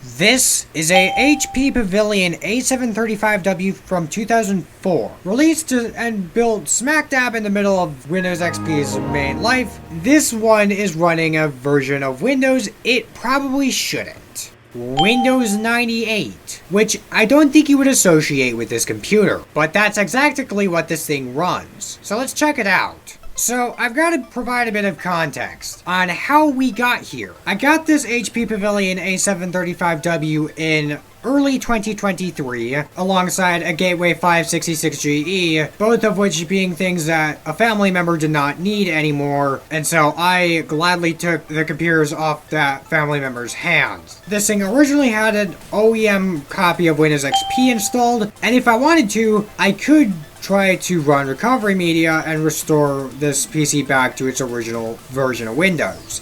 This is a HP Pavilion A735W from 2004, released and built smack dab in the middle of Windows XP's main life. This one is running a version of Windows it probably shouldn't. Windows 98, which I don't think you would associate with this computer, but that's exactly what this thing runs. So let's check it out. So I've got to provide a bit of context on how we got here. I got this HP Pavilion A735W in early 2023 alongside a Gateway 566GE, both of which being things that a family member did not need anymore, and so I gladly took the computers off that family member's hands. This thing originally had an OEM copy of Windows XP installed, and if I wanted to, I could try to run recovery media and restore this PC back to its original version of Windows.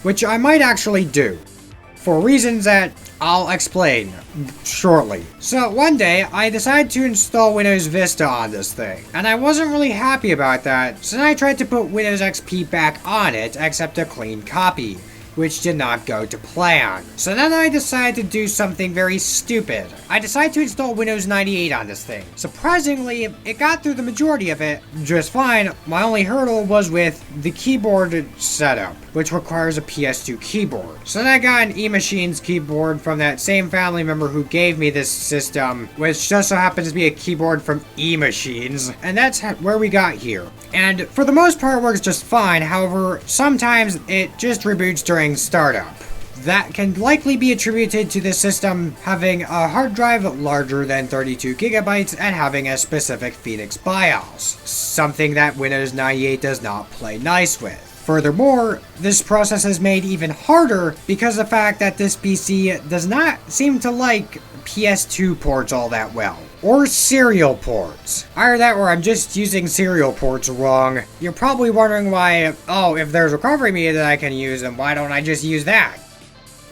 Which I might actually do, for reasons that I'll explain shortly. So one day, I decided to install Windows Vista on this thing, and I wasn't really happy about that, so I tried to put Windows XP back on it, except a clean copy, which did not go to plan. So then I decided to do something very stupid. I decided to install Windows 98 on this thing. Surprisingly, it got through the majority of it just fine. My only hurdle was with the keyboard setup, which requires a PS2 keyboard. So then I got an eMachines keyboard from that same family member who gave me this system, which just so happens to be a keyboard from eMachines, and that's where we got here. And for the most part, it works just fine. However, sometimes it just reboots during startup. That can likely be attributed to the system having a hard drive larger than 32 gigabytes and having a specific Phoenix BIOS, something that Windows 98 does not play nice with. Furthermore, this process is made even harder because of the fact that this PC does not seem to like PS2 ports all that well, or serial ports. Either that or I'm just using serial ports wrong. You're probably wondering why, oh, if there's recovery media that I can use, then why don't I just use that?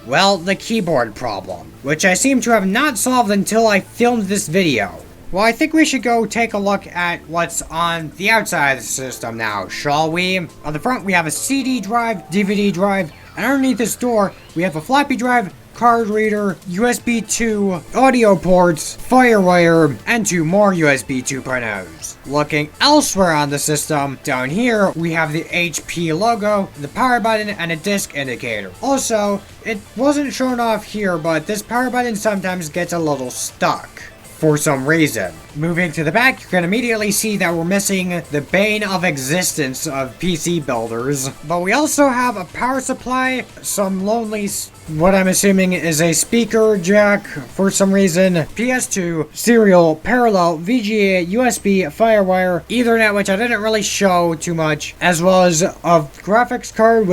Well, the keyboard problem, which I seem to have not solved until I filmed this video. Well, I think we should go take a look at what's on the outside of the system now, shall we? On the front, we have a CD drive, DVD drive, and underneath this door, we have a floppy drive, card reader, USB 2, audio ports, FireWire, and 2 more USB 2.0s. Looking elsewhere on the system, down here, we have the HP logo, the power button, and a disk indicator. Also, it wasn't shown off here, but this power button sometimes gets a little stuck for some reason. Moving to the back, you can immediately see that we're missing the bane of existence of PC builders. But we also have a power supply, some lonely, what I'm assuming is a speaker jack for some reason, PS2, serial, parallel, VGA, USB, FireWire, Ethernet, which I didn't really show too much, as well as a graphics card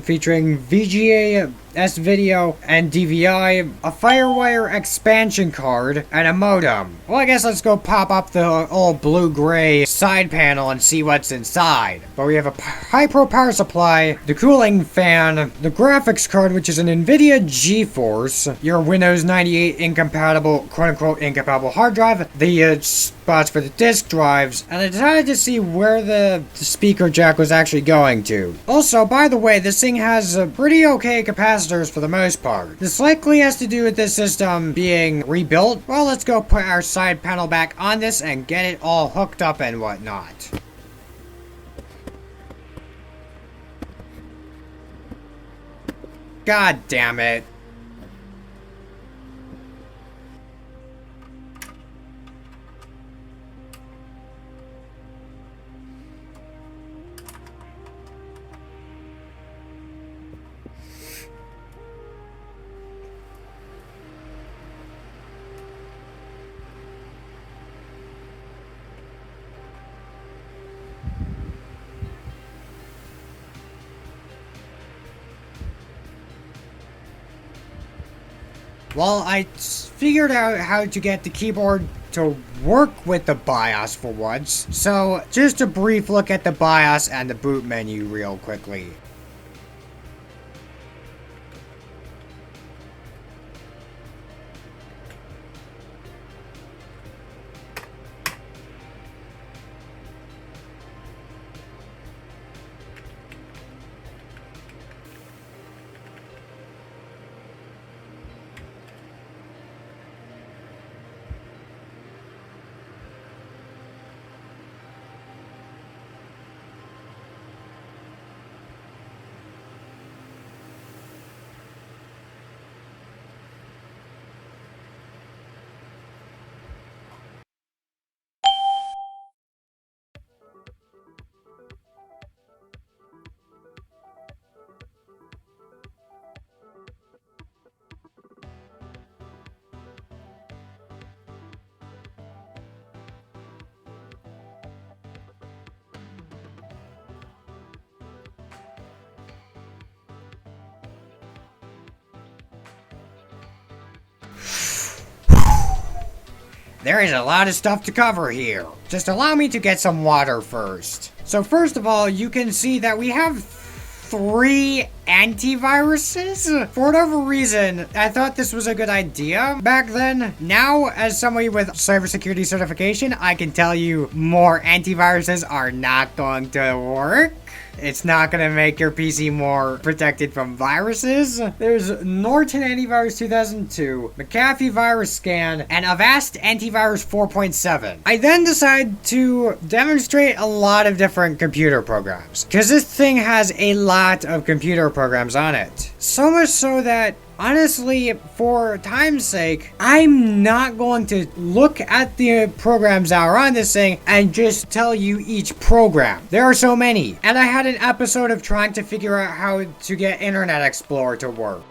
featuring VGA, S-Video, and DVI, a FireWire expansion card, and a modem. Well, I guess let's go pop up the old blue-gray side panel and see what's inside. But we have a high-pro power supply, the cooling fan, the graphics card, which is an NVIDIA GeForce, your Windows 98 incompatible, quote-unquote incompatible hard drive, the spots for the disk drives, and I decided to see where the speaker jack was actually going to. Also, by the way, this thing has a pretty okay capacitors for the most part. This likely has to do with this system being rebuilt. Well, let's go put our side panel back on this and get it all hooked up and whatnot. God damn it. Well, I figured out how to get the keyboard to work with the BIOS for once. So, just a brief look at the BIOS and the boot menu real quickly. There is a lot of stuff to cover here. Just allow me to get some water first. So first of all, you can see that we have 3 antiviruses. For whatever reason, I thought this was a good idea back then. Now, as somebody with cybersecurity certification, I can tell you more antiviruses are not going to work. It's not going to make your PC more protected from viruses. There's Norton Antivirus 2002, McAfee Virus Scan, and Avast Antivirus 4.7. I then decide to demonstrate a lot of different computer programs, because this thing has a lot of computer programs on it. So much so that, honestly, for time's sake, I'm not going to look at the programs that are on this thing and just tell you each program. There are so many. And I had an episode of trying to figure out how to get Internet Explorer to work.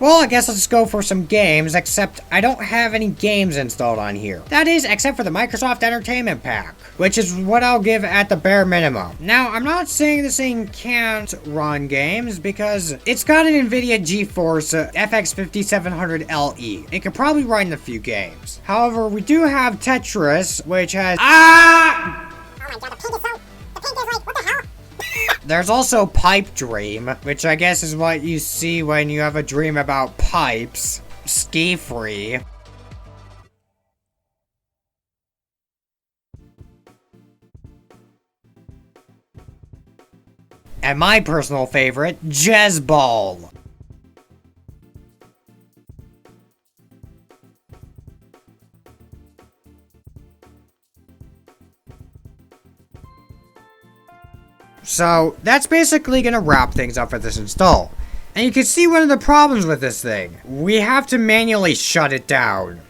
Well, I guess let's go for some games, except I don't have any games installed on here. That is, except for the Microsoft Entertainment Pack, which is what I'll give at the bare minimum. Now, I'm not saying this thing can't run games, because it's got an NVIDIA GeForce FX 5700 LE. It could probably run a few games. However, we do have Tetris, which has... Oh my god, the pink is like, what the hell? There's also Pipe Dream, which I guess is what you see when you have a dream about pipes. Ski Free. And my personal favorite, Jazzball. So, that's basically gonna wrap things up for this install. And you can see one of the problems with this thing. We have to manually shut it down.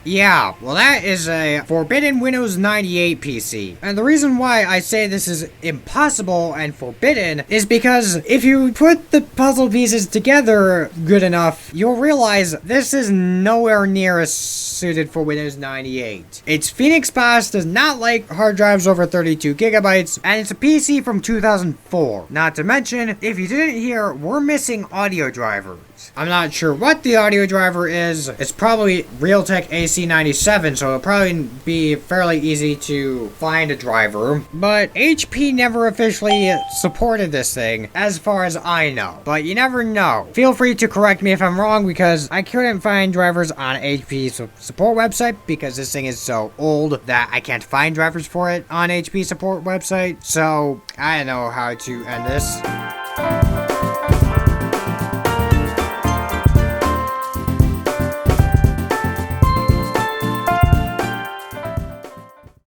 Yeah, well that is a forbidden Windows 98 PC. And the reason why I say this is impossible and forbidden is because if you put the puzzle pieces together good enough, you'll realize this is nowhere near as suited for Windows 98. Its Phoenix BIOS does not like hard drives over 32 gigabytes, and it's a PC from 2004. Not to mention, if you didn't hear, we're missing audio drivers. I'm not sure what the audio driver is. It's probably Realtek AC97, so it'll probably be fairly easy to find a driver. But HP never officially supported this thing, as far as I know. But you never know. Feel free to correct me if I'm wrong, because I couldn't find drivers on HP's support website, because this thing is so old that I can't find drivers for it on HP support website. So I don't know how to end this.